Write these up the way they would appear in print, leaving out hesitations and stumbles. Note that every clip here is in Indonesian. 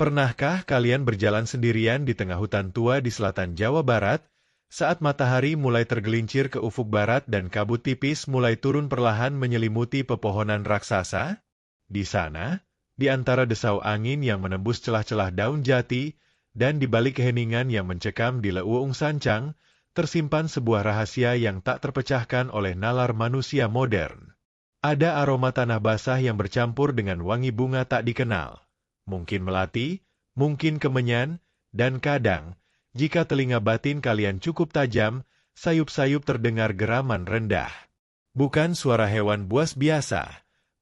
Pernahkah kalian berjalan sendirian di tengah hutan tua di selatan Jawa Barat, saat matahari mulai tergelincir ke ufuk barat dan kabut tipis mulai turun perlahan menyelimuti pepohonan raksasa? Di sana, di antara desau angin yang menembus celah-celah daun jati, dan di balik keheningan yang mencekam di leuweung sancang, tersimpan sebuah rahasia yang tak terpecahkan oleh nalar manusia modern. Ada aroma tanah basah yang bercampur dengan wangi bunga tak dikenal. Mungkin melati, mungkin kemenyan, dan kadang, jika telinga batin kalian cukup tajam, sayup-sayup terdengar geraman rendah. Bukan suara hewan buas biasa,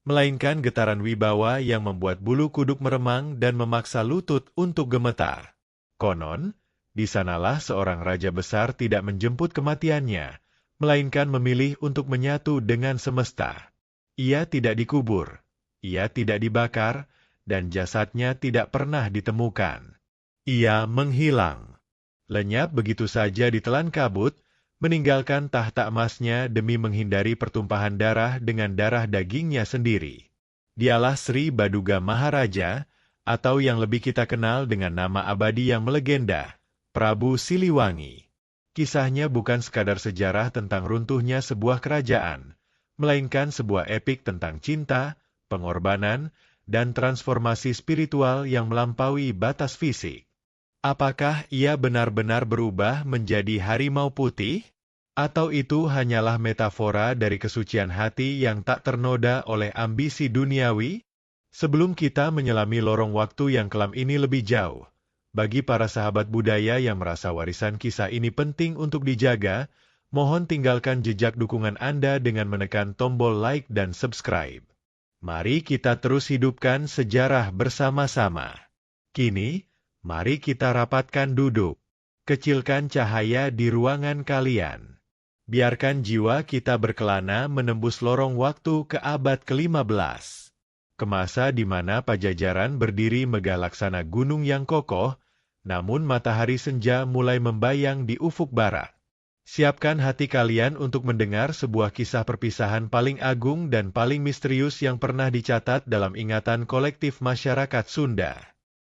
melainkan getaran wibawa yang membuat bulu kuduk meremang dan memaksa lutut untuk gemetar. Konon, di sanalah seorang raja besar tidak menjemput kematiannya, melainkan memilih untuk menyatu dengan semesta. Ia tidak dikubur, ia tidak dibakar, dan jasadnya tidak pernah ditemukan. Ia menghilang. Lenyap begitu saja ditelan kabut, meninggalkan tahta emasnya demi menghindari pertumpahan darah dengan darah dagingnya sendiri. Dialah Sri Baduga Maharaja, atau yang lebih kita kenal dengan nama abadi yang melegenda, Prabu Siliwangi. Kisahnya bukan sekadar sejarah tentang runtuhnya sebuah kerajaan, melainkan sebuah epik tentang cinta, pengorbanan, dan transformasi spiritual yang melampaui batas fisik. Apakah ia benar-benar berubah menjadi harimau putih? Atau itu hanyalah metafora dari kesucian hati yang tak ternoda oleh ambisi duniawi? Sebelum kita menyelami lorong waktu yang kelam ini lebih jauh, bagi para sahabat budaya yang merasa warisan kisah ini penting untuk dijaga, mohon tinggalkan jejak dukungan Anda dengan menekan tombol like dan subscribe. Mari kita terus hidupkan sejarah bersama-sama. Kini, mari kita rapatkan duduk. Kecilkan cahaya di ruangan kalian. Biarkan jiwa kita berkelana menembus lorong waktu ke abad ke-15. Ke masa di mana Pajajaran berdiri megah laksana gunung yang kokoh, namun matahari senja mulai membayang di ufuk barat. Siapkan hati kalian untuk mendengar sebuah kisah perpisahan paling agung dan paling misterius yang pernah dicatat dalam ingatan kolektif masyarakat Sunda.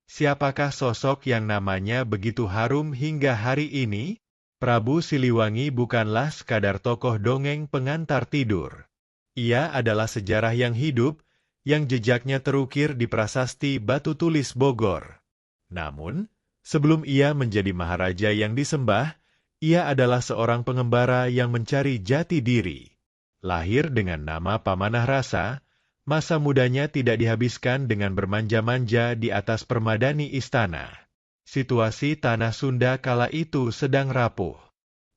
Siapakah sosok yang namanya begitu harum hingga hari ini? Prabu Siliwangi bukanlah sekadar tokoh dongeng pengantar tidur. Ia adalah sejarah yang hidup, yang jejaknya terukir di prasasti Batu Tulis Bogor. Namun, sebelum ia menjadi maharaja yang disembah, ia adalah seorang pengembara yang mencari jati diri. Lahir dengan nama Pamanah Rasa, masa mudanya tidak dihabiskan dengan bermanja-manja di atas permadani istana. Situasi tanah Sunda kala itu sedang rapuh.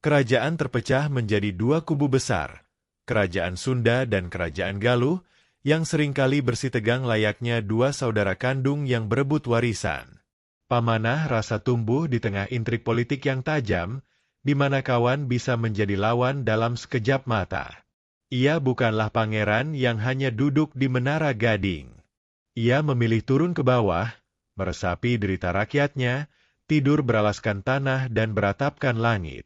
Kerajaan terpecah menjadi dua kubu besar, Kerajaan Sunda dan Kerajaan Galuh, yang seringkali bersitegang layaknya dua saudara kandung yang berebut warisan. Pamanah Rasa tumbuh di tengah intrik politik yang tajam, di mana kawan bisa menjadi lawan dalam sekejap mata. Ia bukanlah pangeran yang hanya duduk di menara gading. Ia memilih turun ke bawah, meresapi derita rakyatnya, tidur beralaskan tanah dan beratapkan langit.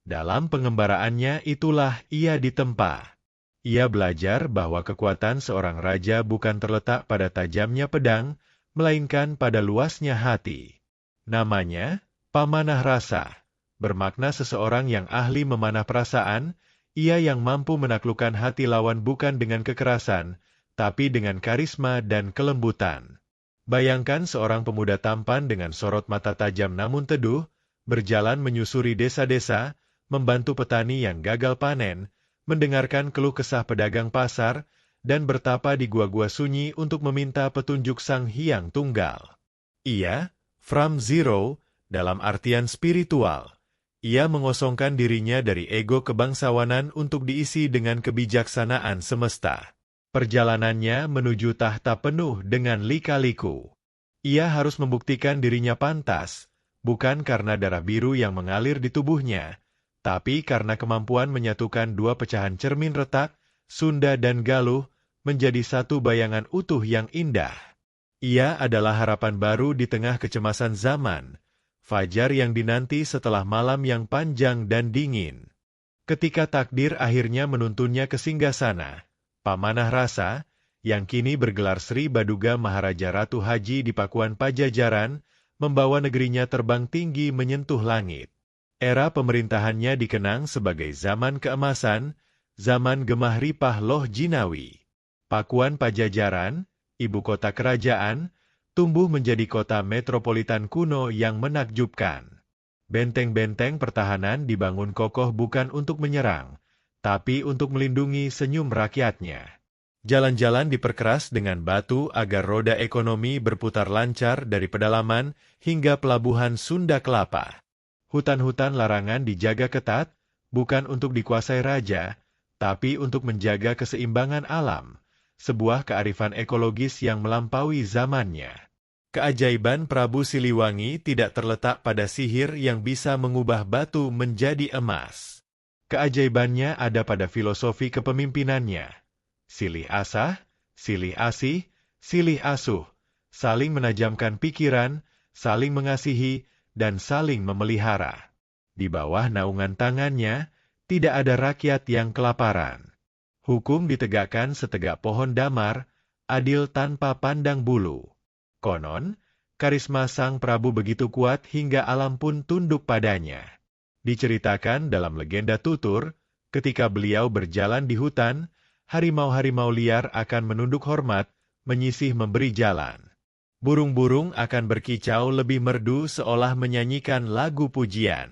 Dalam pengembaraannya itulah ia ditempa. Ia belajar bahwa kekuatan seorang raja bukan terletak pada tajamnya pedang, melainkan pada luasnya hati. Namanya, Pamanah Rasa. Bermakna seseorang yang ahli memanah perasaan, ia yang mampu menaklukkan hati lawan bukan dengan kekerasan, tapi dengan karisma dan kelembutan. Bayangkan seorang pemuda tampan dengan sorot mata tajam namun teduh, berjalan menyusuri desa-desa, membantu petani yang gagal panen, mendengarkan keluh kesah pedagang pasar, dan bertapa di gua-gua sunyi untuk meminta petunjuk Sang Hyang Tunggal. Ia, from zero, dalam artian spiritual. Ia mengosongkan dirinya dari ego kebangsawanan untuk diisi dengan kebijaksanaan semesta. Perjalanannya menuju tahta penuh dengan lika-liku. Ia harus membuktikan dirinya pantas, bukan karena darah biru yang mengalir di tubuhnya, tapi karena kemampuan menyatukan dua pecahan cermin retak, Sunda dan Galuh, menjadi satu bayangan utuh yang indah. Ia adalah harapan baru di tengah kecemasan zaman, fajar yang dinanti setelah malam yang panjang dan dingin. Ketika takdir akhirnya menuntunnya ke singgasana, Pamanah Rasa, yang kini bergelar Sri Baduga Maharaja Ratu Haji di Pakuan Pajajaran, membawa negerinya terbang tinggi menyentuh langit. Era pemerintahannya dikenang sebagai zaman keemasan, zaman gemah ripah Loh Jinawi. Pakuan Pajajaran, ibu kota kerajaan, tumbuh menjadi kota metropolitan kuno yang menakjubkan. Benteng-benteng pertahanan dibangun kokoh bukan untuk menyerang, tapi untuk melindungi senyum rakyatnya. Jalan-jalan diperkeras dengan batu agar roda ekonomi berputar lancar dari pedalaman hingga pelabuhan Sunda Kelapa. Hutan-hutan larangan dijaga ketat, bukan untuk dikuasai raja, tapi untuk menjaga keseimbangan alam, sebuah kearifan ekologis yang melampaui zamannya. Keajaiban Prabu Siliwangi tidak terletak pada sihir yang bisa mengubah batu menjadi emas. Keajaibannya ada pada filosofi kepemimpinannya. Silih asah, silih asih, silih asuh, saling menajamkan pikiran, saling mengasihi, dan saling memelihara. Di bawah naungan tangannya, tidak ada rakyat yang kelaparan. Hukum ditegakkan setegak pohon damar, adil tanpa pandang bulu. Konon, karisma Sang Prabu begitu kuat hingga alam pun tunduk padanya. Diceritakan dalam legenda tutur, ketika beliau berjalan di hutan, harimau-harimau liar akan menunduk hormat, menyisih memberi jalan. Burung-burung akan berkicau lebih merdu seolah menyanyikan lagu pujian.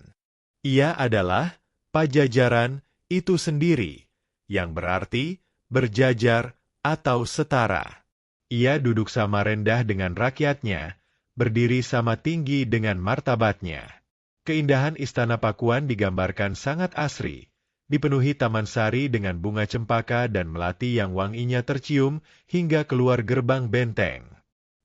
Ia adalah Pajajaran itu sendiri, yang berarti berjajar atau setara. Ia duduk sama rendah dengan rakyatnya, berdiri sama tinggi dengan martabatnya. Keindahan Istana Pakuan digambarkan sangat asri, dipenuhi taman sari dengan bunga cempaka dan melati yang wanginya tercium hingga keluar gerbang benteng.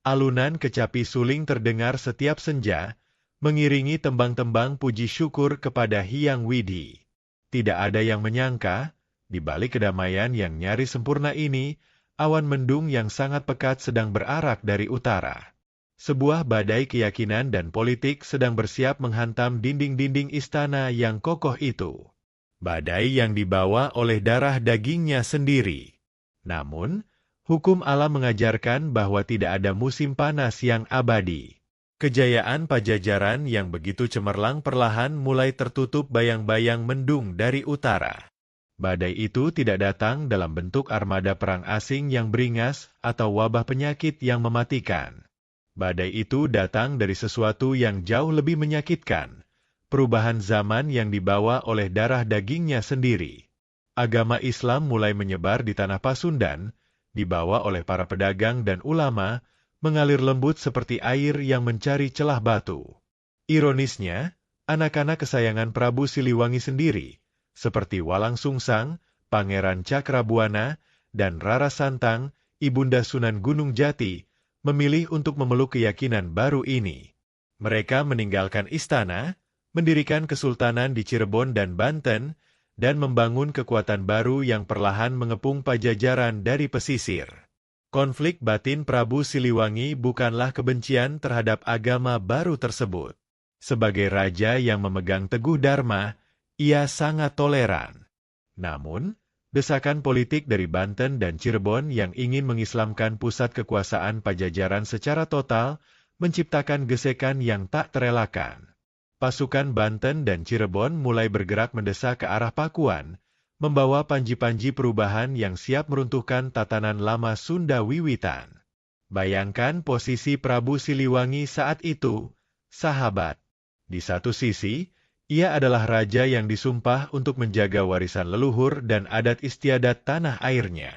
Alunan kecapi suling terdengar setiap senja, mengiringi tembang-tembang puji syukur kepada Hyang Widi. Tidak ada yang menyangka, di balik kedamaian yang nyaris sempurna ini, awan mendung yang sangat pekat sedang berarak dari utara. Sebuah badai keyakinan dan politik sedang bersiap menghantam dinding-dinding istana yang kokoh itu. Badai yang dibawa oleh darah dagingnya sendiri. Namun, hukum alam mengajarkan bahwa tidak ada musim panas yang abadi. Kejayaan Pajajaran yang begitu cemerlang perlahan mulai tertutup bayang-bayang mendung dari utara. Badai itu tidak datang dalam bentuk armada perang asing yang beringas atau wabah penyakit yang mematikan. Badai itu datang dari sesuatu yang jauh lebih menyakitkan. Perubahan zaman yang dibawa oleh darah dagingnya sendiri. Agama Islam mulai menyebar di tanah Pasundan, dibawa oleh para pedagang dan ulama, mengalir lembut seperti air yang mencari celah batu. Ironisnya, anak-anak kesayangan Prabu Siliwangi sendiri, seperti Walang Sungsang, Pangeran Cakrabuana, dan Rara Santang, Ibunda Sunan Gunung Jati, memilih untuk memeluk keyakinan baru ini. Mereka meninggalkan istana, mendirikan kesultanan di Cirebon dan Banten, dan membangun kekuatan baru yang perlahan mengepung Pajajaran dari pesisir. Konflik batin Prabu Siliwangi bukanlah kebencian terhadap agama baru tersebut. Sebagai raja yang memegang teguh dharma, ia sangat toleran. Namun, desakan politik dari Banten dan Cirebon yang ingin mengislamkan pusat kekuasaan Pajajaran secara total, menciptakan gesekan yang tak terelakkan. Pasukan Banten dan Cirebon mulai bergerak mendesak ke arah Pakuan, membawa panji-panji perubahan yang siap meruntuhkan tatanan lama Sunda wiwitan. Bayangkan posisi Prabu Siliwangi saat itu, sahabat. Di satu sisi, ia adalah raja yang disumpah untuk menjaga warisan leluhur dan adat istiadat tanah airnya.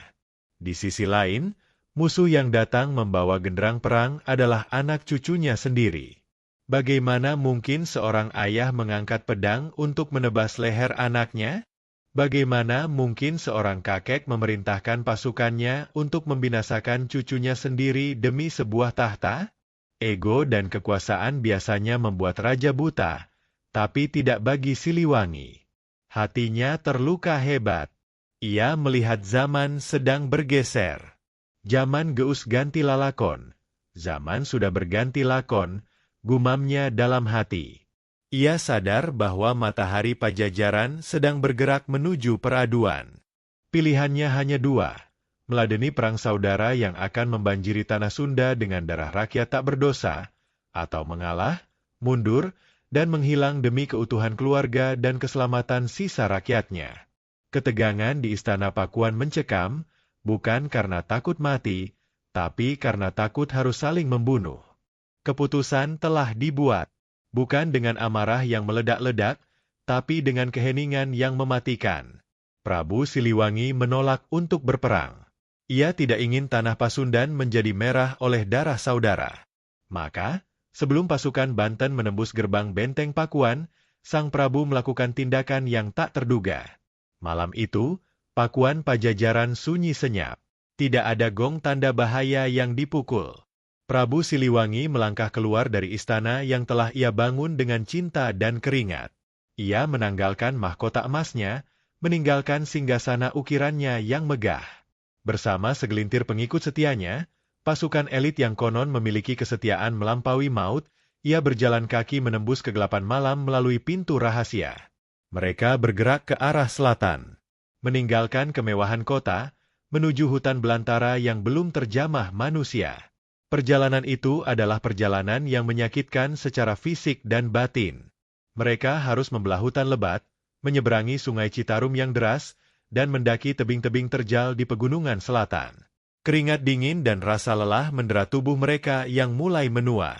Di sisi lain, musuh yang datang membawa genderang perang adalah anak cucunya sendiri. Bagaimana mungkin seorang ayah mengangkat pedang untuk menebas leher anaknya? Bagaimana mungkin seorang kakek memerintahkan pasukannya untuk membinasakan cucunya sendiri demi sebuah tahta? Ego dan kekuasaan biasanya membuat raja buta, tapi tidak bagi Siliwangi. Hatinya terluka hebat. Ia melihat zaman sedang bergeser. Zaman geus ganti lalakon. Zaman sudah berganti lakon, gumamnya dalam hati. Ia sadar bahwa matahari Pajajaran sedang bergerak menuju peraduan. Pilihannya hanya dua, meladeni perang saudara yang akan membanjiri tanah Sunda dengan darah rakyat tak berdosa, atau mengalah, mundur, dan menghilang demi keutuhan keluarga dan keselamatan sisa rakyatnya. Ketegangan di Istana Pakuan mencekam, bukan karena takut mati, tapi karena takut harus saling membunuh. Keputusan telah dibuat, bukan dengan amarah yang meledak-ledak, tapi dengan keheningan yang mematikan. Prabu Siliwangi menolak untuk berperang. Ia tidak ingin tanah Pasundan menjadi merah oleh darah saudara. Maka, sebelum pasukan Banten menembus gerbang benteng Pakuan, Sang Prabu melakukan tindakan yang tak terduga. Malam itu, Pakuan Pajajaran sunyi senyap. Tidak ada gong tanda bahaya yang dipukul. Prabu Siliwangi melangkah keluar dari istana yang telah ia bangun dengan cinta dan keringat. Ia menanggalkan mahkota emasnya, meninggalkan singgasana ukirannya yang megah. Bersama segelintir pengikut setianya, pasukan elit yang konon memiliki kesetiaan melampaui maut, ia berjalan kaki menembus kegelapan malam melalui pintu rahasia. Mereka bergerak ke arah selatan, meninggalkan kemewahan kota, menuju hutan belantara yang belum terjamah manusia. Perjalanan itu adalah perjalanan yang menyakitkan secara fisik dan batin. Mereka harus membelah hutan lebat, menyeberangi sungai Citarum yang deras, dan mendaki tebing-tebing terjal di pegunungan selatan. Keringat dingin dan rasa lelah mendera tubuh mereka yang mulai menua.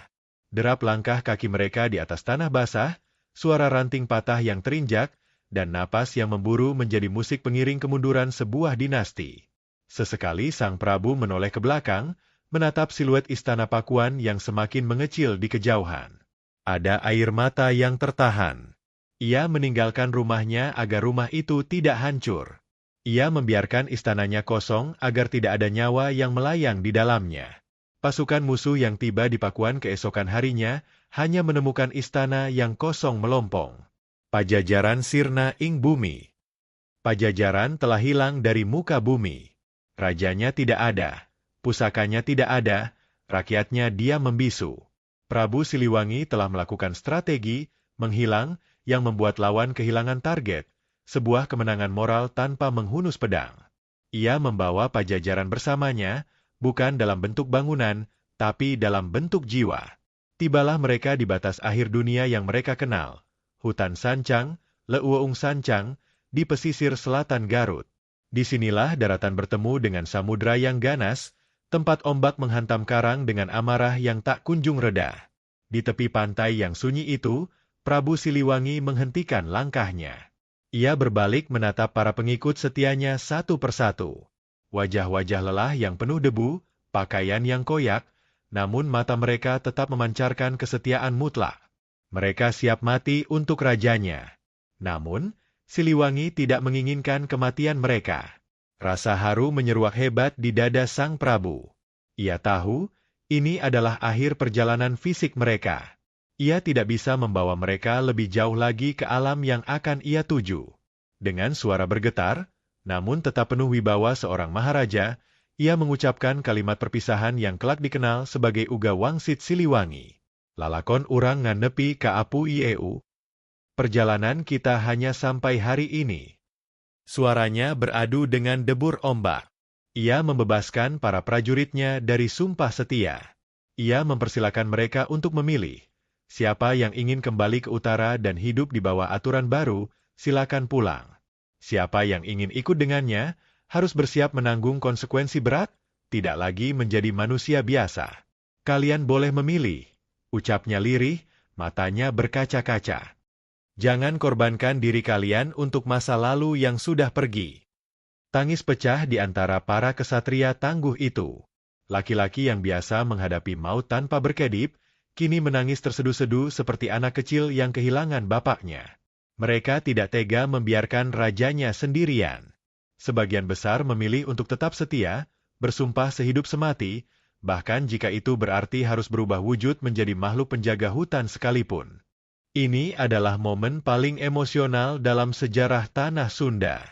Derap langkah kaki mereka di atas tanah basah, suara ranting patah yang terinjak, dan napas yang memburu menjadi musik pengiring kemunduran sebuah dinasti. Sesekali Sang Prabu menoleh ke belakang, menatap siluet istana Pakuan yang semakin mengecil di kejauhan. Ada air mata yang tertahan. Ia meninggalkan rumahnya agar rumah itu tidak hancur. Ia membiarkan istananya kosong agar tidak ada nyawa yang melayang di dalamnya. Pasukan musuh yang tiba di Pakuan keesokan harinya hanya menemukan istana yang kosong melompong. Pajajaran sirna ing bumi. Pajajaran telah hilang dari muka bumi. Rajanya tidak ada. Pusakanya tidak ada, rakyatnya diam membisu. Prabu Siliwangi telah melakukan strategi, menghilang, yang membuat lawan kehilangan target, sebuah kemenangan moral tanpa menghunus pedang. Ia membawa Pajajaran bersamanya, bukan dalam bentuk bangunan, tapi dalam bentuk jiwa. Tibalah mereka di batas akhir dunia yang mereka kenal, hutan Sancang, Leuweung Sancang, di pesisir selatan Garut. Disinilah daratan bertemu dengan samudra yang ganas, tempat ombak menghantam karang dengan amarah yang tak kunjung reda. Di tepi pantai yang sunyi itu, Prabu Siliwangi menghentikan langkahnya. Ia berbalik menatap para pengikut setianya satu persatu. Wajah-wajah lelah yang penuh debu, pakaian yang koyak, namun mata mereka tetap memancarkan kesetiaan mutlak. Mereka siap mati untuk rajanya. Namun, Siliwangi tidak menginginkan kematian mereka. Rasa haru menyeruak hebat di dada Sang Prabu. Ia tahu, ini adalah akhir perjalanan fisik mereka. Ia tidak bisa membawa mereka lebih jauh lagi ke alam yang akan ia tuju. Dengan suara bergetar, namun tetap penuh wibawa seorang maharaja, ia mengucapkan kalimat perpisahan yang kelak dikenal sebagai Uga Wangsit Siliwangi. Lalakon urang nganepi ka apu ieu. Perjalanan kita hanya sampai hari ini. Suaranya beradu dengan debur ombak. Ia membebaskan para prajuritnya dari sumpah setia. Ia mempersilakan mereka untuk memilih. Siapa yang ingin kembali ke utara dan hidup di bawah aturan baru, silakan pulang. Siapa yang ingin ikut dengannya, harus bersiap menanggung konsekuensi berat, tidak lagi menjadi manusia biasa. Kalian boleh memilih, ucapnya lirih, matanya berkaca-kaca. Jangan korbankan diri kalian untuk masa lalu yang sudah pergi. Tangis pecah di antara para kesatria tangguh itu. Laki-laki yang biasa menghadapi maut tanpa berkedip, kini menangis terseduh-seduh seperti anak kecil yang kehilangan bapaknya. Mereka tidak tega membiarkan rajanya sendirian. Sebagian besar memilih untuk tetap setia, bersumpah sehidup semati, bahkan jika itu berarti harus berubah wujud menjadi makhluk penjaga hutan sekalipun. Ini adalah momen paling emosional dalam sejarah tanah Sunda.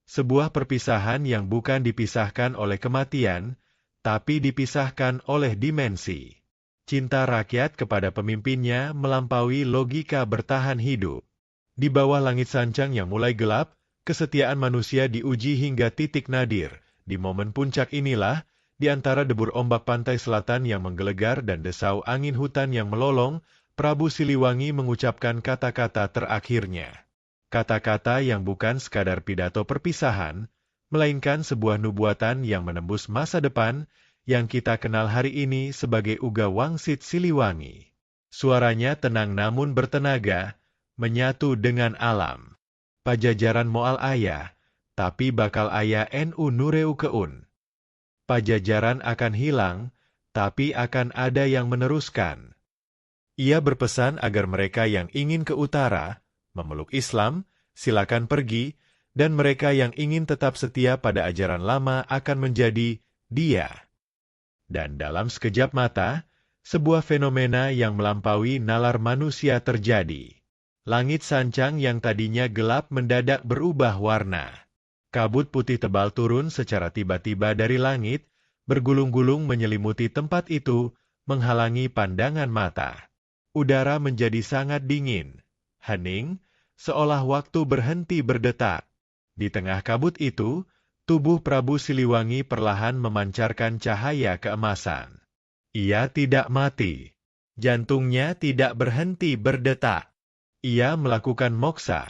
Sebuah perpisahan yang bukan dipisahkan oleh kematian, tapi dipisahkan oleh dimensi. Cinta rakyat kepada pemimpinnya melampaui logika bertahan hidup. Di bawah langit sancang yang mulai gelap, kesetiaan manusia diuji hingga titik nadir, Di momen puncak inilah, di antara debur ombak pantai selatan yang menggelegar dan desau angin hutan yang melolong, Prabu Siliwangi mengucapkan kata-kata terakhirnya. Kata-kata yang bukan sekadar pidato perpisahan, melainkan sebuah nubuatan yang menembus masa depan, yang kita kenal hari ini sebagai Uga Wangsit Siliwangi. Suaranya tenang namun bertenaga, menyatu dengan alam. Pajajaran moal ayah, tapi bakal ayah nu nureu keun. Pajajaran akan hilang, tapi akan ada yang meneruskan. Ia berpesan agar mereka yang ingin ke utara, memeluk Islam, silakan pergi, dan mereka yang ingin tetap setia pada ajaran lama akan menjadi dia. Dan dalam sekejap mata, sebuah fenomena yang melampaui nalar manusia terjadi. Langit sancang yang tadinya gelap mendadak berubah warna. Kabut putih tebal turun secara tiba-tiba dari langit, bergulung-gulung menyelimuti tempat itu, menghalangi pandangan mata. Udara menjadi sangat dingin, hening, seolah waktu berhenti berdetak. Di tengah kabut itu, tubuh Prabu Siliwangi perlahan memancarkan cahaya keemasan. Ia tidak mati. Jantungnya tidak berhenti berdetak. Ia melakukan moksa,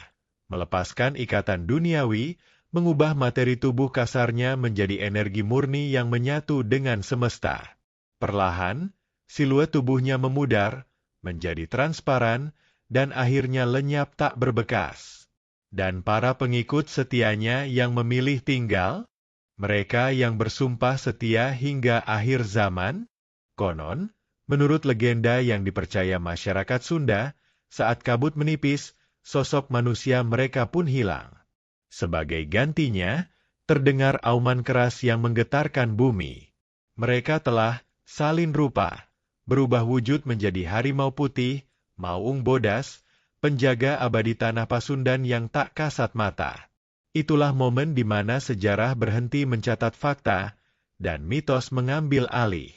melepaskan ikatan duniawi, mengubah materi tubuh kasarnya menjadi energi murni yang menyatu dengan semesta. Perlahan, siluet tubuhnya memudar, menjadi transparan, dan akhirnya lenyap tak berbekas. Dan para pengikut setianya yang memilih tinggal, mereka yang bersumpah setia hingga akhir zaman, konon, menurut legenda yang dipercaya masyarakat Sunda, saat kabut menipis, sosok manusia mereka pun hilang. Sebagai gantinya, terdengar auman keras yang menggetarkan bumi. Mereka telah salin rupa, berubah wujud menjadi harimau putih, Maung Bodas, penjaga abadi tanah Pasundan yang tak kasat mata. Itulah momen di mana sejarah berhenti mencatat fakta, dan mitos mengambil alih.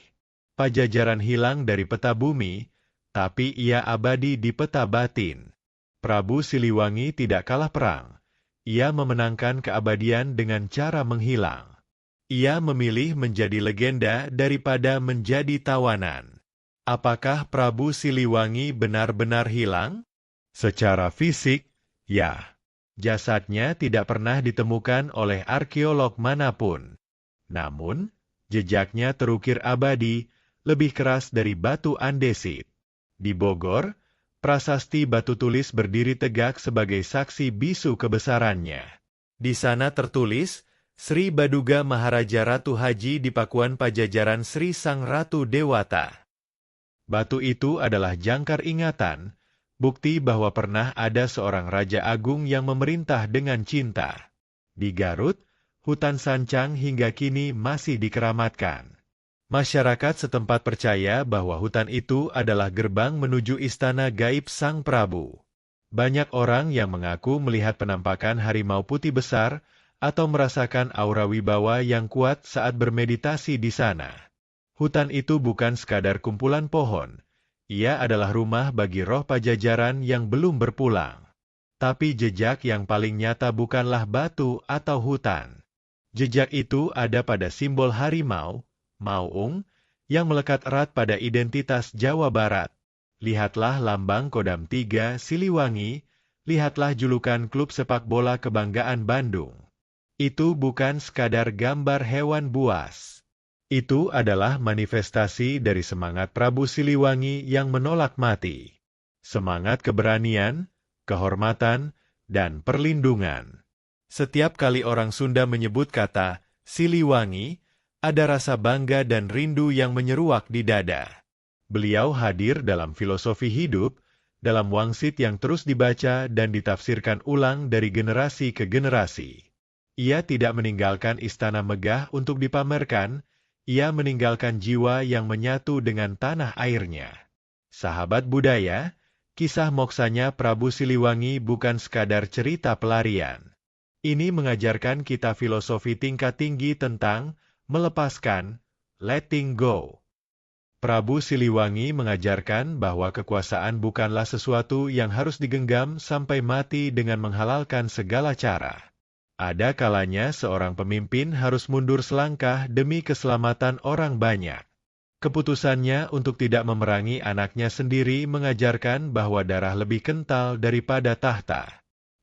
Pajajaran hilang dari peta bumi, tapi ia abadi di peta batin. Prabu Siliwangi tidak kalah perang. Ia memenangkan keabadian dengan cara menghilang. Ia memilih menjadi legenda daripada menjadi tawanan. Apakah Prabu Siliwangi benar-benar hilang? Secara fisik, ya. Jasadnya tidak pernah ditemukan oleh arkeolog manapun. Namun, jejaknya terukir abadi, lebih keras dari batu andesit. Di Bogor, prasasti batu tulis berdiri tegak sebagai saksi bisu kebesarannya. Di sana tertulis, Sri Baduga Maharaja Ratu Haji di Pakuan Pajajaran Sri Sang Ratu Dewata. Batu itu adalah jangkar ingatan, bukti bahwa pernah ada seorang Raja Agung yang memerintah dengan cinta. Di Garut, hutan sancang hingga kini masih dikeramatkan. Masyarakat setempat percaya bahwa hutan itu adalah gerbang menuju istana gaib Sang Prabu. Banyak orang yang mengaku melihat penampakan harimau putih besar atau merasakan aura wibawa yang kuat saat bermeditasi di sana. Hutan itu bukan sekadar kumpulan pohon. Ia adalah rumah bagi roh Pajajaran yang belum berpulang. Tapi jejak yang paling nyata bukanlah batu atau hutan. Jejak itu ada pada simbol harimau, Maung, yang melekat erat pada identitas Jawa Barat. Lihatlah lambang Kodam 3 Siliwangi, lihatlah julukan klub sepak bola kebanggaan Bandung. Itu bukan sekadar gambar hewan buas. Itu adalah manifestasi dari semangat Prabu Siliwangi yang menolak mati. Semangat keberanian, kehormatan, dan perlindungan. Setiap kali orang Sunda menyebut kata Siliwangi, ada rasa bangga dan rindu yang menyeruak di dada. Beliau hadir dalam filosofi hidup, dalam wangsit yang terus dibaca dan ditafsirkan ulang dari generasi ke generasi. Ia tidak meninggalkan istana megah untuk dipamerkan, ia meninggalkan jiwa yang menyatu dengan tanah airnya. Sahabat budaya, kisah moksanya Prabu Siliwangi bukan sekadar cerita pelarian. Ini mengajarkan kita filosofi tingkat tinggi tentang melepaskan, letting go. Prabu Siliwangi mengajarkan bahwa kekuasaan bukanlah sesuatu yang harus digenggam sampai mati dengan menghalalkan segala cara. Ada kalanya seorang pemimpin harus mundur selangkah demi keselamatan orang banyak. Keputusannya untuk tidak memerangi anaknya sendiri mengajarkan bahwa darah lebih kental daripada tahta.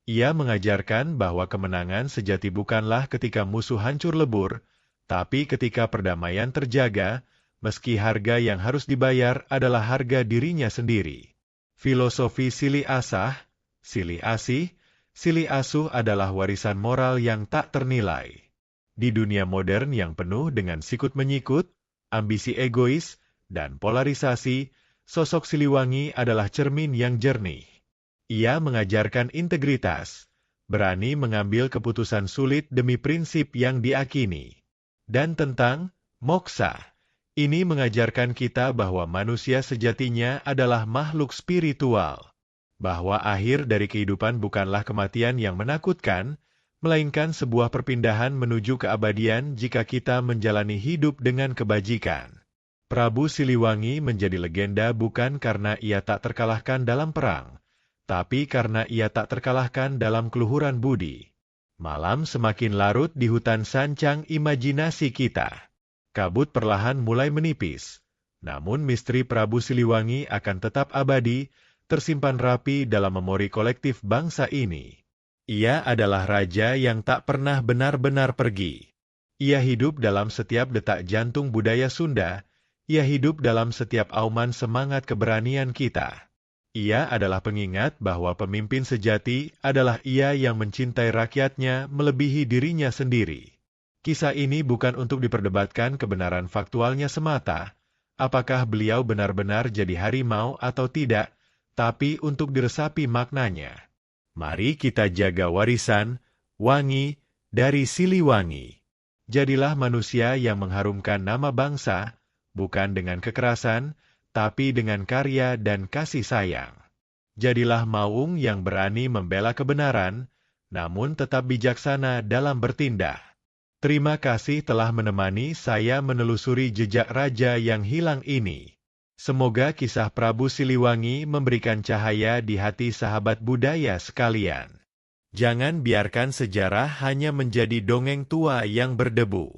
Ia mengajarkan bahwa kemenangan sejati bukanlah ketika musuh hancur lebur, tapi ketika perdamaian terjaga, meski harga yang harus dibayar adalah harga dirinya sendiri. Filosofi silih asah, silih asih, silih asuh adalah warisan moral yang tak ternilai. Di dunia modern yang penuh dengan sikut-menyikut, ambisi egois, dan polarisasi, sosok Siliwangi adalah cermin yang jernih. Ia mengajarkan integritas, berani mengambil keputusan sulit demi prinsip yang diakini. Dan tentang moksa, ini mengajarkan kita bahwa manusia sejatinya adalah makhluk spiritual. Bahwa akhir dari kehidupan bukanlah kematian yang menakutkan, melainkan sebuah perpindahan menuju keabadian jika kita menjalani hidup dengan kebajikan. Prabu Siliwangi menjadi legenda bukan karena ia tak terkalahkan dalam perang, tapi karena ia tak terkalahkan dalam keluhuran budi. Malam semakin larut di hutan sancang imajinasi kita. Kabut perlahan mulai menipis, namun misteri Prabu Siliwangi akan tetap abadi, tersimpan rapi dalam memori kolektif bangsa ini. Ia adalah raja yang tak pernah benar-benar pergi. Ia hidup dalam setiap detak jantung budaya Sunda, ia hidup dalam setiap auman semangat keberanian kita. Ia adalah pengingat bahwa pemimpin sejati adalah ia yang mencintai rakyatnya melebihi dirinya sendiri. Kisah ini bukan untuk diperdebatkan kebenaran faktualnya semata, apakah beliau benar-benar jadi harimau atau tidak, tapi untuk diresapi maknanya. Mari kita jaga warisan, wangi, dari Siliwangi. Jadilah manusia yang mengharumkan nama bangsa, bukan dengan kekerasan, tapi dengan karya dan kasih sayang. Jadilah maung yang berani membela kebenaran, namun tetap bijaksana dalam bertindak. Terima kasih telah menemani saya menelusuri jejak raja yang hilang ini. Semoga kisah Prabu Siliwangi memberikan cahaya di hati sahabat budaya sekalian. Jangan biarkan sejarah hanya menjadi dongeng tua yang berdebu.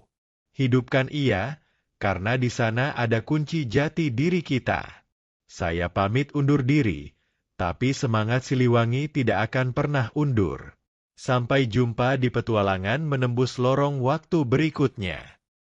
Hidupkan ia, karena di sana ada kunci jati diri kita. Saya pamit undur diri, tapi semangat Siliwangi tidak akan pernah undur. Sampai jumpa di petualangan menembus lorong waktu berikutnya.